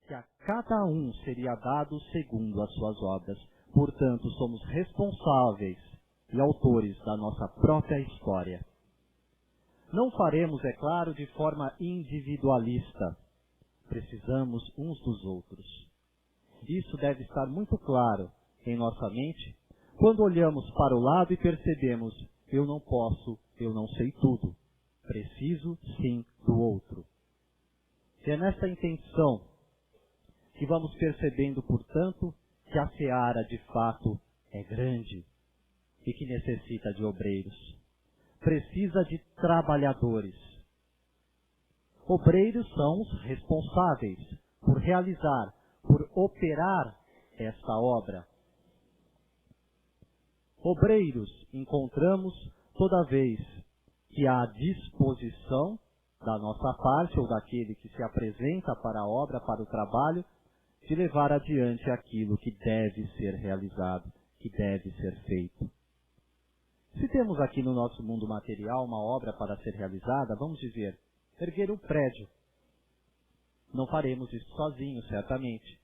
que a cada um seria dado segundo as suas obras. Portanto, somos responsáveis e autores da nossa própria história. Não faremos, é claro, de forma individualista. Precisamos uns dos outros. Isso deve estar muito claro em nossa mente quando olhamos para o lado e percebemos: eu não posso, eu não sei tudo. Preciso, sim, do outro. E é nessa intenção que vamos percebendo, portanto, que a seara de fato é grande e que necessita de obreiros. Precisa de trabalhadores. Obreiros são os responsáveis por realizar, por operar esta obra. Obreiros encontramos toda vez que há disposição da nossa parte ou daquele que se apresenta para a obra, para o trabalho, de levar adiante aquilo que deve ser realizado, que deve ser feito. Se temos aqui no nosso mundo material uma obra para ser realizada, vamos dizer, erguer um prédio. Não faremos isso sozinhos, certamente.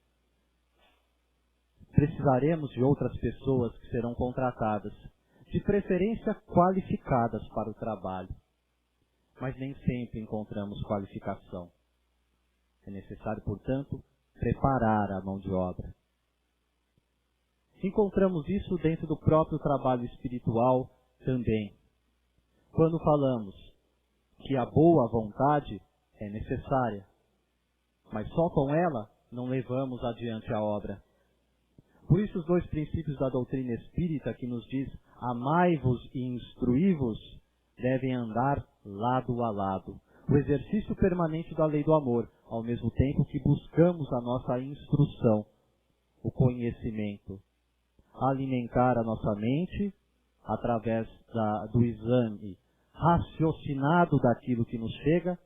Precisaremos de outras pessoas que serão contratadas, de preferência qualificadas para o trabalho. Mas nem sempre encontramos qualificação. É necessário, portanto, preparar a mão de obra. Encontramos isso dentro do próprio trabalho espiritual também. Quando falamos que a boa vontade é necessária, mas só com ela não levamos adiante a obra. Por isso os dois princípios da doutrina espírita que nos diz: amai-vos e instruí-vos, devem andar lado a lado. O exercício permanente da lei do amor, ao mesmo tempo que buscamos a nossa instrução, o conhecimento, alimentar a nossa mente através do exame raciocinado daquilo que nos chega,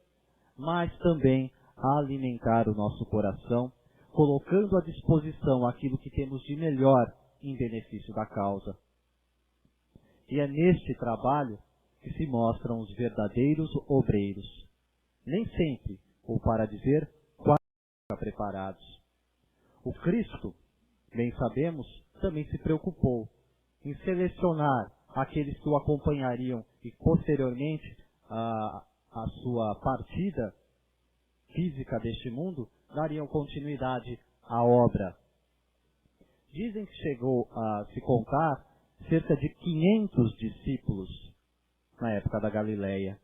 mas também alimentar o nosso coração, colocando à disposição aquilo que temos de melhor em benefício da causa. E é neste trabalho que se mostram os verdadeiros obreiros. Nem sempre, ou para dizer, quase preparados. O Cristo, bem sabemos, também se preocupou em selecionar aqueles que o acompanhariam e posteriormente a sua partida física deste mundo, dariam continuidade à obra. Dizem que chegou a se contar cerca de 500 discípulos na época da Galileia,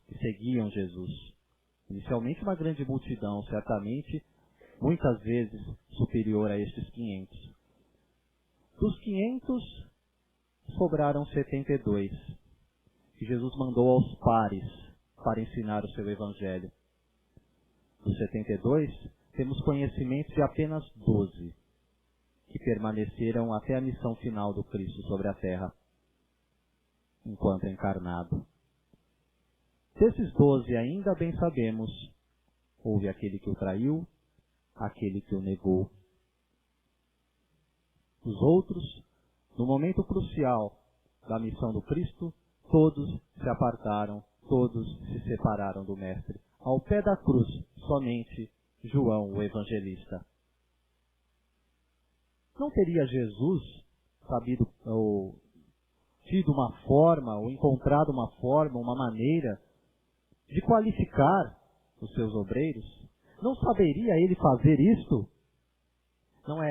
que seguiam Jesus. Inicialmente uma grande multidão, certamente, muitas vezes superior a estes 500. Dos 500, sobraram 72, que Jesus mandou aos pares para ensinar o seu evangelho. Dos 72, temos conhecimento de apenas 12, que permaneceram até a missão final do Cristo sobre a terra, enquanto encarnado. Desses 12, ainda bem sabemos, houve aquele que o traiu, aquele que o negou. Os outros, no momento crucial da missão do Cristo, todos se apartaram, todos se separaram do Mestre. Ao pé da cruz, somente João, o evangelista. Não teria Jesus sabido ou tido uma forma, ou encontrado uma forma, uma maneira de qualificar os seus obreiros? Não saberia ele fazer isto? Não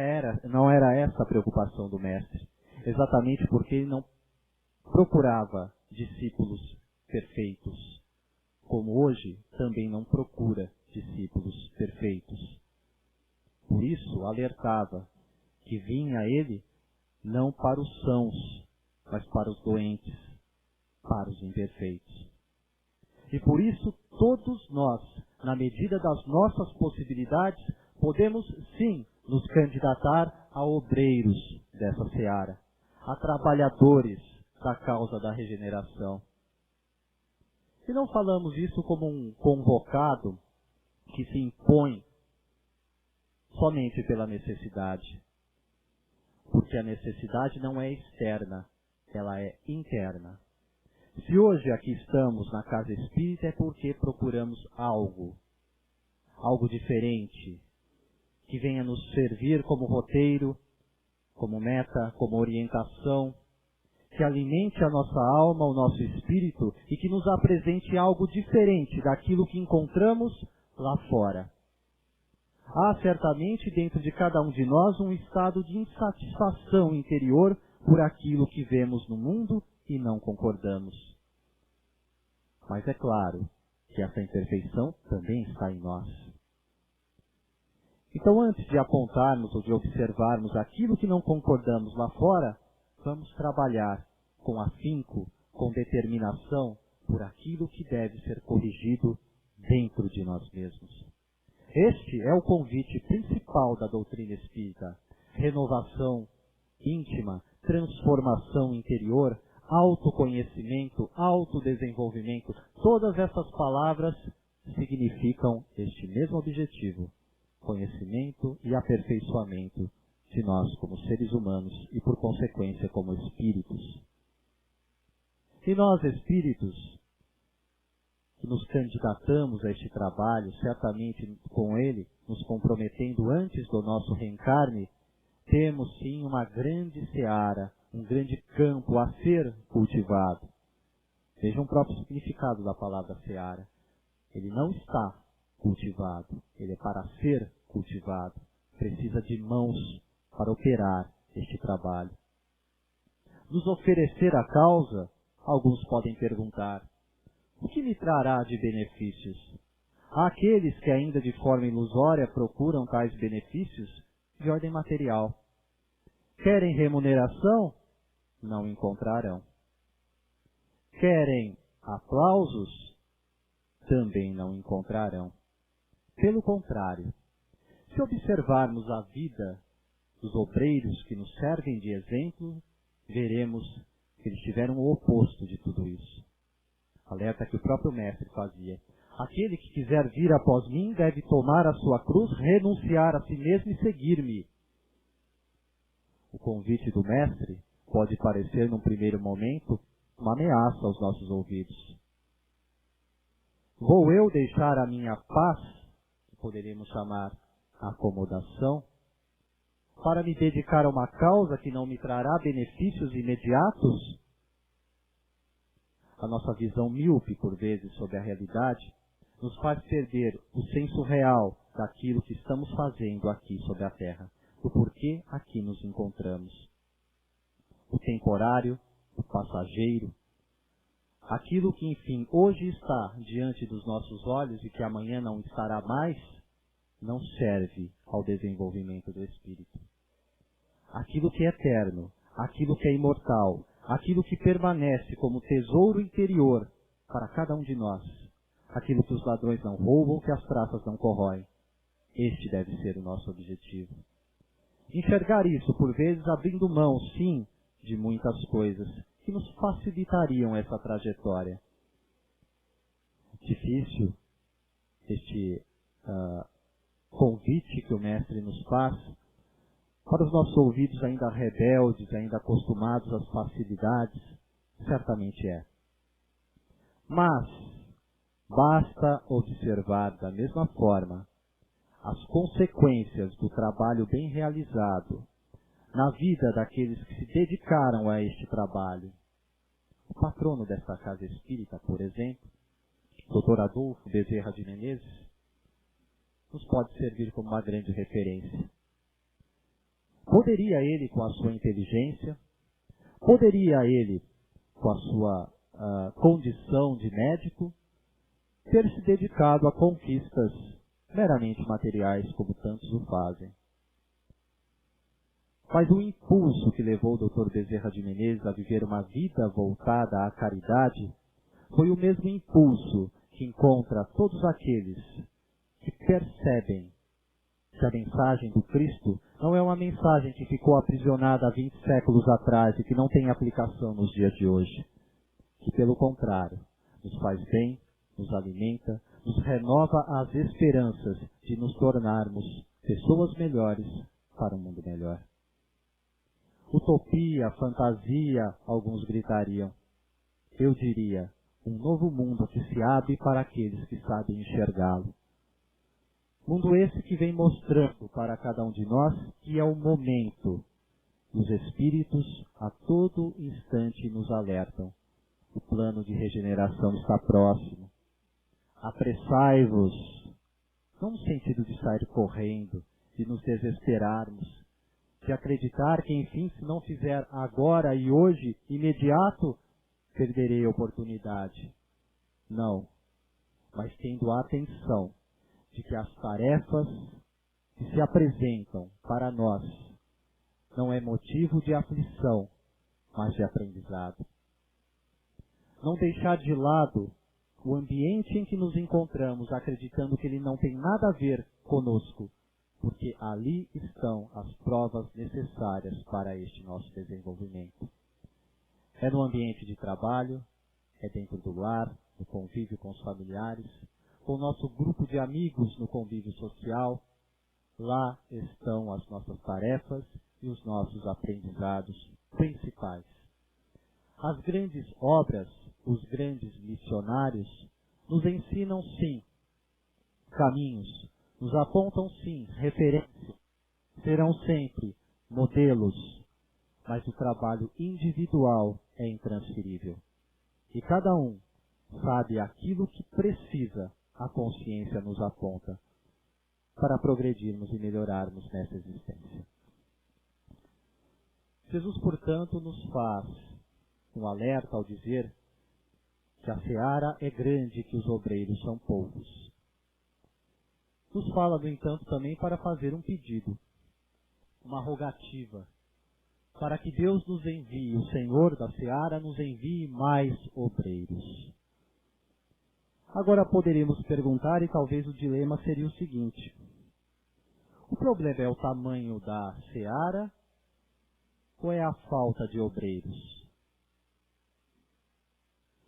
era essa a preocupação do Mestre. Exatamente porque ele não procurava discípulos perfeitos, como hoje também não procura discípulos perfeitos. Por isso, alertava que vinha ele não para os sãos, mas para os doentes, para os imperfeitos. E por isso, todos nós, na medida das nossas possibilidades, podemos sim nos candidatar a obreiros dessa seara, a trabalhadores da causa da regeneração. E não falamos isso como um convocado que se impõe somente pela necessidade, porque a necessidade não é externa, ela é interna. Se hoje aqui estamos na casa espírita é porque procuramos algo diferente, que venha nos servir como roteiro, como meta, como orientação, que alimente a nossa alma, o nosso espírito e que nos apresente algo diferente daquilo que encontramos lá fora. Há certamente dentro de cada um de nós um estado de insatisfação interior por aquilo que vemos no mundo e não concordamos. Mas é claro que essa imperfeição também está em nós. Então, antes de apontarmos ou de observarmos aquilo que não concordamos lá fora, vamos trabalhar com afinco, com determinação, por aquilo que deve ser corrigido dentro de nós mesmos. Este é o convite principal da doutrina espírita: renovação íntima, transformação interior, autoconhecimento, autodesenvolvimento. Todas essas palavras significam este mesmo objetivo: conhecimento e aperfeiçoamento de nós como seres humanos e, por consequência, como espíritos. E nós, espíritos, que nos candidatamos a este trabalho, certamente com ele, nos comprometendo antes do nosso reencarne, temos sim uma grande seara, um grande campo a ser cultivado. Vejam o próprio significado da palavra seara. Ele não está cultivado, ele é para ser cultivado. Precisa de mãos para operar este trabalho. Nos oferecer a causa, alguns podem perguntar: o que me trará de benefícios? Há aqueles que ainda de forma ilusória procuram tais benefícios de ordem material. Querem remuneração? Não encontrarão. Querem aplausos? Também não encontrarão. Pelo contrário, se observarmos a vida dos obreiros que nos servem de exemplo, veremos que eles tiveram o oposto de tudo isso. Alerta que o próprio mestre fazia: aquele que quiser vir após mim deve tomar a sua cruz, renunciar a si mesmo e seguir-me. O convite do mestre pode parecer, num primeiro momento, uma ameaça aos nossos ouvidos. Vou eu deixar a minha paz, que poderíamos chamar acomodação, para me dedicar a uma causa que não me trará benefícios imediatos? A nossa visão míope, por vezes, sobre a realidade, nos faz perder o senso real daquilo que estamos fazendo aqui sobre a Terra, do porquê aqui nos encontramos. O temporário, o passageiro, aquilo que, enfim, hoje está diante dos nossos olhos e que amanhã não estará mais, não serve ao desenvolvimento do espírito. Aquilo que é eterno, aquilo que é imortal, aquilo que permanece como tesouro interior para cada um de nós, aquilo que os ladrões não roubam, que as praças não corroem, este deve ser o nosso objetivo. Enxergar isso, por vezes, abrindo mão, sim, de muitas coisas que nos facilitariam essa trajetória. Difícil este convite que o mestre nos faz, para os nossos ouvidos ainda rebeldes, ainda acostumados às facilidades, certamente é. Mas basta observar da mesma forma as consequências do trabalho bem realizado na vida daqueles que se dedicaram a este trabalho. O patrono desta casa espírita, por exemplo, Dr. Adolfo Bezerra de Menezes, nos pode servir como uma grande referência. Poderia ele, com a sua inteligência, poderia ele, com a sua condição de médico, ter se dedicado a conquistas meramente materiais, como tantos o fazem. Mas o impulso que levou o Dr. Bezerra de Menezes a viver uma vida voltada à caridade foi o mesmo impulso que encontra todos aqueles que percebem que a mensagem do Cristo não é uma mensagem que ficou aprisionada há 20 séculos atrás e que não tem aplicação nos dias de hoje. Que, pelo contrário, nos faz bem, nos alimenta, nos renova as esperanças de nos tornarmos pessoas melhores para um mundo melhor. Utopia, fantasia, alguns gritariam. Eu diria, um novo mundo que se abre para aqueles que sabem enxergá-lo. Mundo esse que vem mostrando para cada um de nós que é o momento. Os Espíritos a todo instante nos alertam. O plano de regeneração está próximo. Apressai-vos, não no sentido de sair correndo, de nos desesperarmos, de acreditar que, enfim, se não fizer agora e hoje, imediato, perderei a oportunidade. Não, mas tendo a atenção de que as tarefas que se apresentam para nós não é motivo de aflição, mas de aprendizado. Não deixar de lado o ambiente em que nos encontramos, acreditando que ele não tem nada a ver conosco, porque ali estão as provas necessárias para este nosso desenvolvimento. É no ambiente de trabalho, é dentro do lar, no convívio com os familiares, com o nosso grupo de amigos no convívio social. Lá estão as nossas tarefas e os nossos aprendizados principais. As grandes obras, os grandes missionários, nos ensinam sim caminhos, nos apontam sim referências, serão sempre modelos, mas o trabalho individual é intransferível. E cada um sabe aquilo que precisa, a consciência nos aponta, para progredirmos e melhorarmos nessa existência. Jesus, portanto, nos faz um alerta ao dizer que a seara é grande e que os obreiros são poucos. Nos fala, no entanto, também para fazer um pedido, uma rogativa, para que Deus nos envie, o Senhor da seara nos envie mais obreiros. Agora poderíamos perguntar, e talvez o dilema seria o seguinte: o problema é o tamanho da seara ou é a falta de obreiros?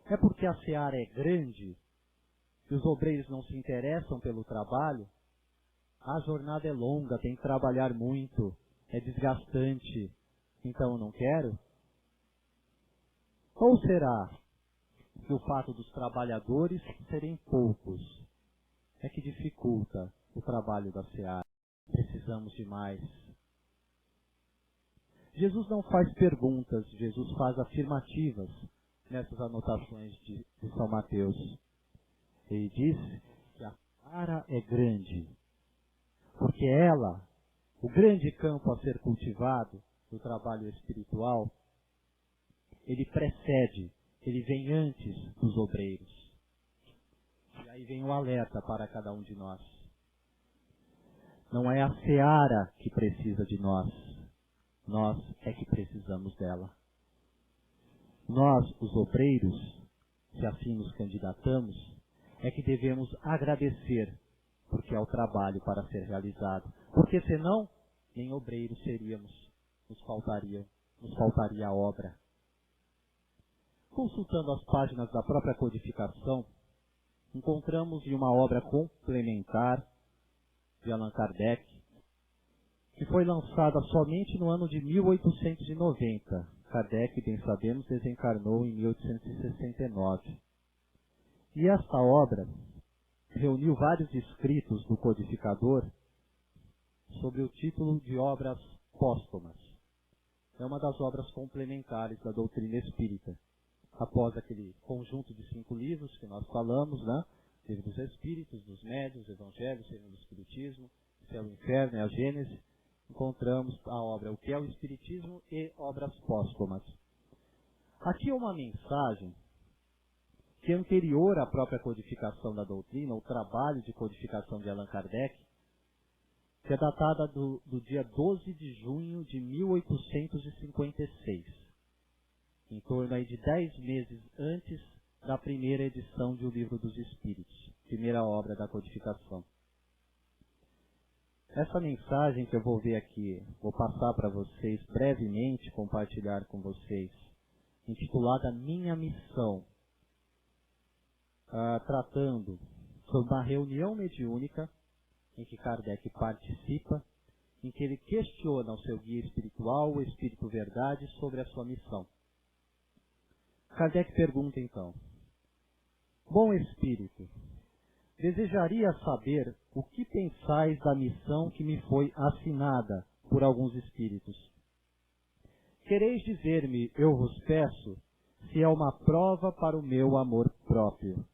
É porque a seara é grande e os obreiros não se interessam pelo trabalho? A jornada é longa, tem que trabalhar muito, é desgastante, então eu não quero? Ou será que o fato dos trabalhadores serem poucos é que dificulta o trabalho da seara? Precisamos de mais. Jesus não faz perguntas, Jesus faz afirmativas nessas anotações de São Mateus. Ele diz que a seara é grande, porque ela, o grande campo a ser cultivado do trabalho espiritual, ele precede, ele vem antes dos obreiros. E aí vem o alerta para cada um de nós. Não é a seara que precisa de nós é que precisamos dela. Nós, os obreiros, se assim nos candidatamos, é que devemos agradecer, porque é o trabalho para ser realizado. Porque senão, nem obreiros seríamos, nos faltaria a obra. Consultando as páginas da própria codificação, encontramos em uma obra complementar de Allan Kardec, que foi lançada somente no ano de 1890. Kardec, bem sabemos, desencarnou em 1869. E esta obra reuniu vários escritos do codificador sob o título de Obras Póstumas. É uma das obras complementares da doutrina espírita. Após aquele conjunto de 5 livros que nós falamos, né? Livro dos Espíritos, dos Médiuns, Evangelho, segundo o Espiritismo, Céu e Inferno e a Gênese, encontramos a obra O que é o Espiritismo e Obras Póstumas. Aqui é uma mensagem que é anterior à própria codificação da doutrina, o trabalho de codificação de Allan Kardec, que é datada do dia 12 de junho de 1856, em torno aí de 10 meses antes da primeira edição de O Livro dos Espíritos, primeira obra da codificação. Essa mensagem que eu vou ver aqui, vou passar para vocês brevemente, compartilhar com vocês, intitulada Minha Missão, tratando sobre uma reunião mediúnica em que Kardec participa, em que ele questiona o seu guia espiritual, o Espírito Verdade, sobre a sua missão. Kardec pergunta então: Bom Espírito, desejaria saber o que pensais da missão que me foi assinada por alguns espíritos. Quereis dizer-me, eu vos peço, se é uma prova para o meu amor próprio.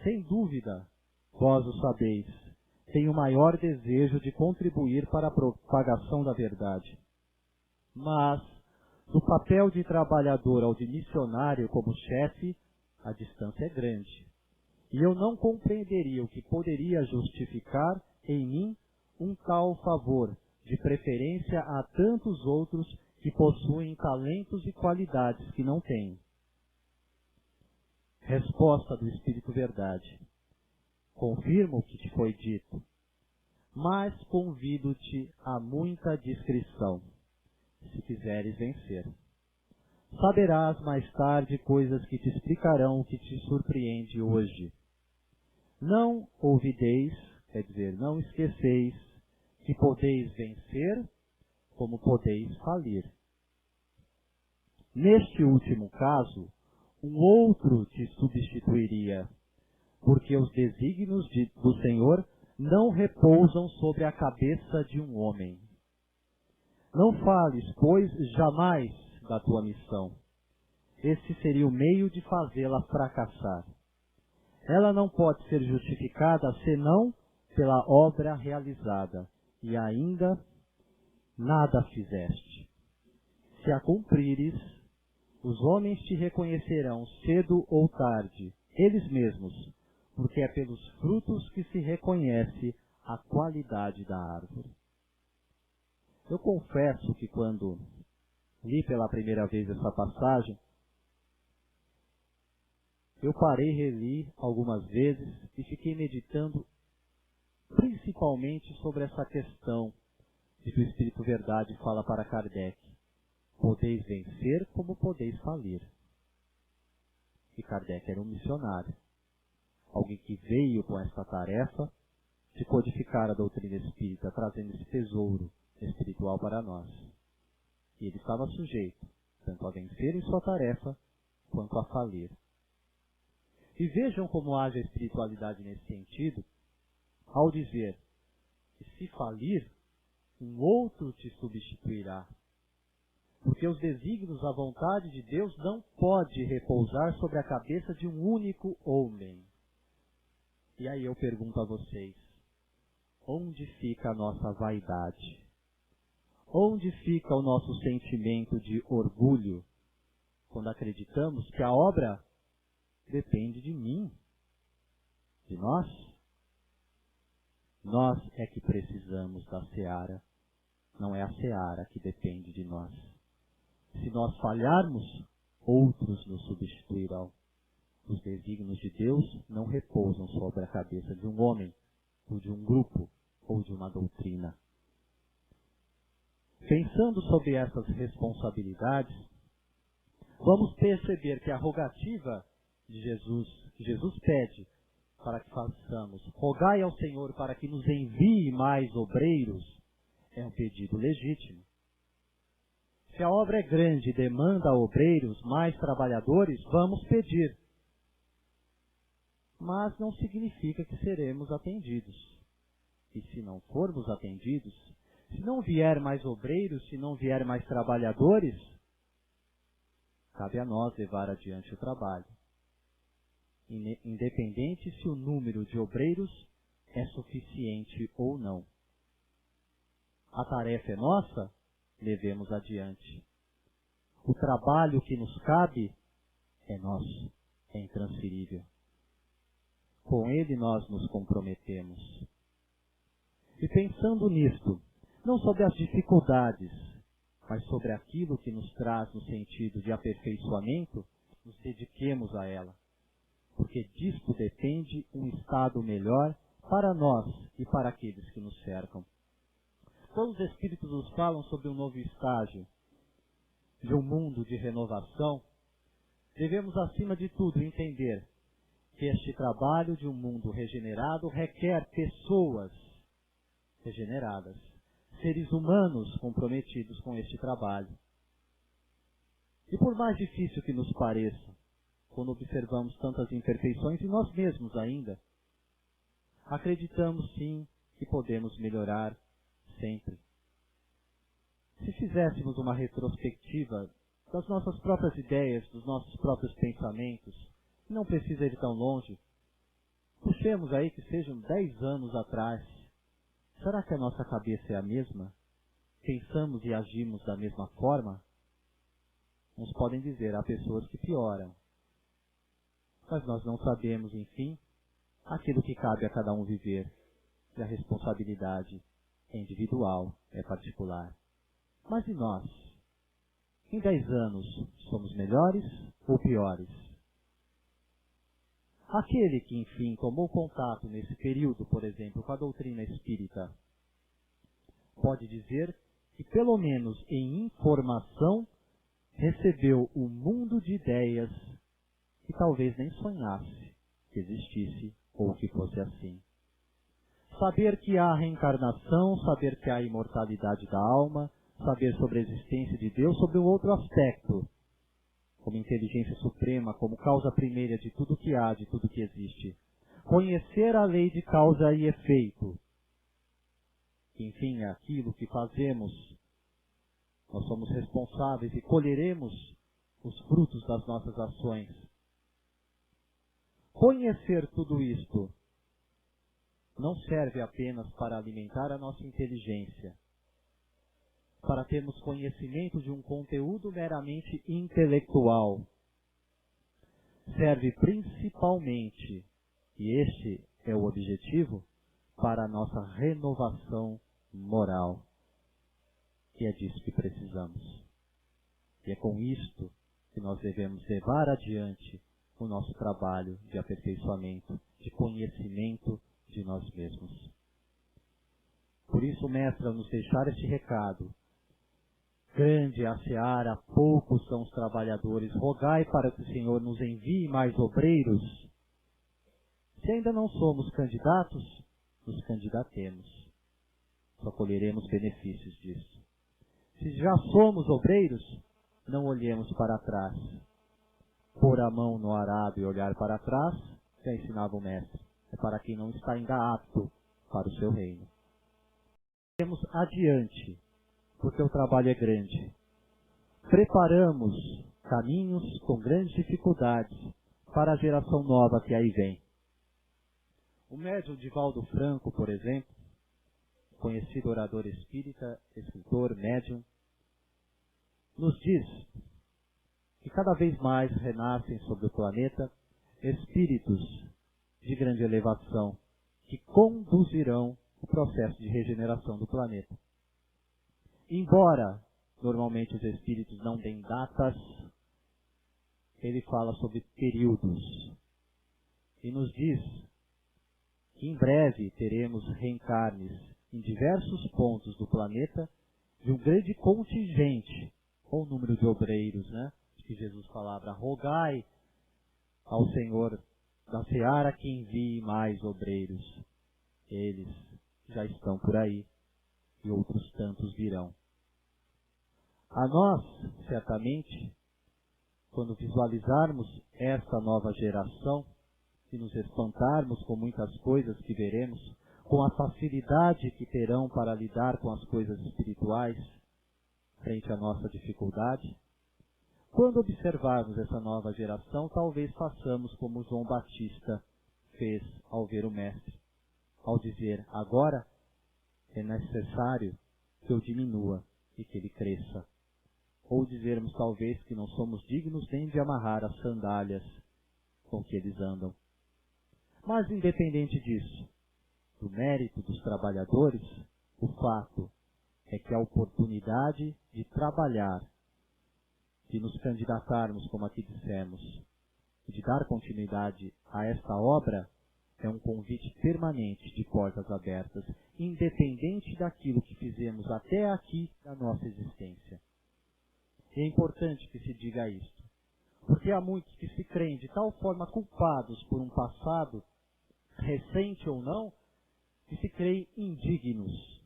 Sem dúvida, vós o sabeis, tenho o maior desejo de contribuir para a propagação da verdade. Mas, do papel de trabalhador ao de missionário como chefe, a distância é grande. E eu não compreenderia o que poderia justificar em mim um tal favor, de preferência a tantos outros que possuem talentos e qualidades que não tenho. Resposta do Espírito Verdade. Confirmo o que te foi dito, mas convido-te a muita discrição, se quiseres vencer. Saberás mais tarde coisas que te explicarão o que te surpreende hoje. Não ouvideis, quer dizer, não esqueceis, que podeis vencer, como podeis falir. Neste último caso, um outro te substituiria, porque os desígnios do Senhor não repousam sobre a cabeça de um homem. Não fales, pois, jamais da tua missão. Esse seria o meio de fazê-la fracassar. Ela não pode ser justificada senão pela obra realizada, e ainda nada fizeste. Se a cumprires, os homens te reconhecerão cedo ou tarde, eles mesmos, porque é pelos frutos que se reconhece a qualidade da árvore. Eu confesso que quando li pela primeira vez essa passagem, eu parei e reli algumas vezes e fiquei meditando principalmente sobre essa questão de que o Espírito Verdade fala para Kardec. Podeis vencer como podeis falir. E Kardec era um missionário. Alguém que veio com essa tarefa de codificar a doutrina espírita, trazendo esse tesouro espiritual para nós. E ele estava sujeito, tanto a vencer em sua tarefa, quanto a falir. E vejam como age a espiritualidade nesse sentido, ao dizer que se falir, um outro te substituirá. Porque os desígnios, a vontade de Deus não pode repousar sobre a cabeça de um único homem. E aí eu pergunto a vocês, onde fica a nossa vaidade? Onde fica o nosso sentimento de orgulho, quando acreditamos que a obra depende de mim, de nós? Nós é que precisamos da seara, não é a seara que depende de nós. Se nós falharmos, outros nos substituirão. Os desígnios de Deus não repousam sobre a cabeça de um homem, ou de um grupo, ou de uma doutrina. Pensando sobre essas responsabilidades, vamos perceber que a rogativa de Jesus, que Jesus pede para que façamos, rogai ao Senhor para que nos envie mais obreiros, é um pedido legítimo. Se a obra é grande e demanda obreiros, mais trabalhadores, vamos pedir. Mas não significa que seremos atendidos. E se não formos atendidos, se não vier mais obreiros, se não vier mais trabalhadores, cabe a nós levar adiante o trabalho. Independente se o número de obreiros é suficiente ou não. A tarefa é nossa, levemos adiante. O trabalho que nos cabe é nosso, é intransferível. Com ele nós nos comprometemos. E pensando nisto, não sobre as dificuldades, mas sobre aquilo que nos traz no sentido de aperfeiçoamento, nos dediquemos a ela. Porque disto depende um estado melhor para nós e para aqueles que nos cercam. Quando os Espíritos nos falam sobre um novo estágio, de um mundo de renovação, devemos, acima de tudo, entender que este trabalho de um mundo regenerado requer pessoas regeneradas, seres humanos comprometidos com este trabalho. E por mais difícil que nos pareça, quando observamos tantas imperfeições em nós mesmos ainda, acreditamos sim que podemos melhorar sempre. Se fizéssemos uma retrospectiva das nossas próprias ideias, dos nossos próprios pensamentos, não precisa ir tão longe, puxemos aí que sejam 10 anos atrás, será que a nossa cabeça é a mesma? Pensamos e agimos da mesma forma? Uns podem dizer, há pessoas que pioram. Mas nós não sabemos, enfim, aquilo que cabe a cada um viver. E a responsabilidade é individual, é particular. Mas e nós? Em 10 anos, somos melhores ou piores? Aquele que, enfim, tomou contato nesse período, por exemplo, com a doutrina espírita, pode dizer que, pelo menos em informação, recebeu um mundo de ideias que talvez nem sonhasse que existisse ou que fosse assim. Saber que há reencarnação, saber que há imortalidade da alma, saber sobre a existência de Deus, sobre um outro aspecto, como inteligência suprema, como causa primeira de tudo que há, de tudo que existe. Conhecer a lei de causa e efeito. Enfim, é aquilo que fazemos, nós somos responsáveis e colheremos os frutos das nossas ações. Conhecer tudo isto não serve apenas para alimentar a nossa inteligência, para termos conhecimento de um conteúdo meramente intelectual. Serve principalmente, e este é o objetivo, para a nossa renovação moral. E é disso que precisamos. E é com isto que nós devemos levar adiante o nosso trabalho de aperfeiçoamento, de conhecimento de nós mesmos. Por isso, Mestre, ao nos deixar este recado, grande é a seara, poucos são os trabalhadores, rogai para que o Senhor nos envie mais obreiros. Se ainda não somos candidatos, nos candidatemos. Só colheremos benefícios disso. Se já somos obreiros, não olhemos para trás. Pôr a mão no arado e olhar para trás, já ensinava o Mestre, é para quem não está ainda apto para o seu reino. Temos adiante, porque o trabalho é grande. Preparamos caminhos com grandes dificuldades para a geração nova que aí vem. O médium Divaldo Franco, por exemplo, conhecido orador espírita, escritor, médium, nos diz que cada vez mais renascem sobre o planeta espíritos de grande elevação que conduzirão o processo de regeneração do planeta. Embora normalmente os espíritos não deem datas, ele fala sobre períodos e nos diz que em breve teremos reencarnes em diversos pontos do planeta de um grande contingente, ou número de obreiros, né? Que Jesus falava, rogai ao Senhor da seara que envie mais obreiros. Eles já estão por aí e outros tantos virão. A nós, certamente, quando visualizarmos esta nova geração e nos espantarmos com muitas coisas que veremos, com a facilidade que terão para lidar com as coisas espirituais frente à nossa dificuldade, quando observarmos essa nova geração, talvez façamos como João Batista fez ao ver o Mestre, ao dizer, agora é necessário que eu diminua e que ele cresça. Ou dizermos talvez que não somos dignos nem de amarrar as sandálias com que eles andam. Mas independente disso, do mérito dos trabalhadores, o fato é que a oportunidade de trabalhar, de nos candidatarmos, como aqui dissemos, e de dar continuidade a esta obra, é um convite permanente de portas abertas, independente daquilo que fizemos até aqui na nossa existência. E é importante que se diga isto, porque há muitos que se creem de tal forma culpados por um passado, recente ou não, que se creem indignos.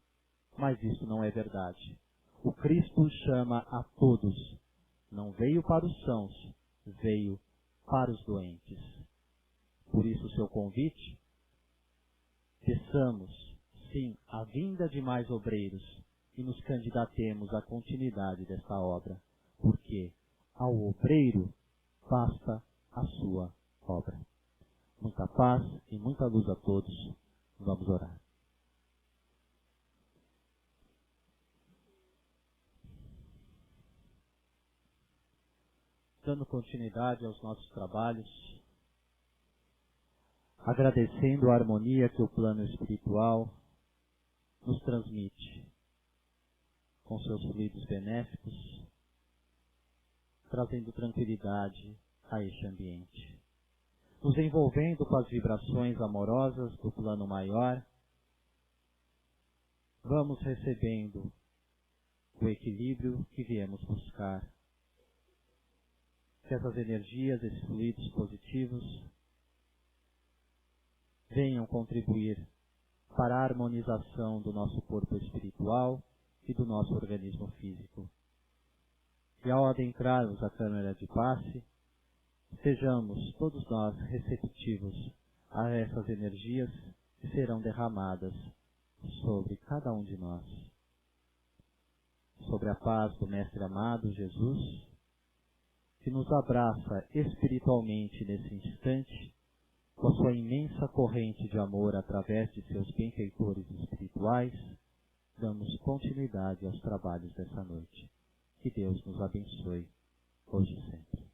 Mas isso não é verdade. O Cristo chama a todos. Não veio para os sãos, veio para os doentes. Por isso o seu convite peçamos, sim, a vinda de mais obreiros e nos candidatemos à continuidade desta obra, porque ao obreiro basta a sua obra. Muita paz e muita luz a todos. Vamos orar. Dando continuidade aos nossos trabalhos, agradecendo a harmonia que o plano espiritual nos transmite com seus fluidos benéficos, trazendo tranquilidade a este ambiente, nos envolvendo com as vibrações amorosas do plano maior. Vamos recebendo o equilíbrio que viemos buscar. Que essas energias, esses fluidos positivos venham contribuir para a harmonização do nosso corpo espiritual e do nosso organismo físico. E ao adentrarmos a câmara de passe, sejamos todos nós receptivos a essas energias que serão derramadas sobre cada um de nós. Sobre a paz do Mestre amado Jesus, que nos abraça espiritualmente nesse instante, com a sua imensa corrente de amor através de seus benfeitores espirituais, damos continuidade aos trabalhos dessa noite. Que Deus nos abençoe, hoje e sempre.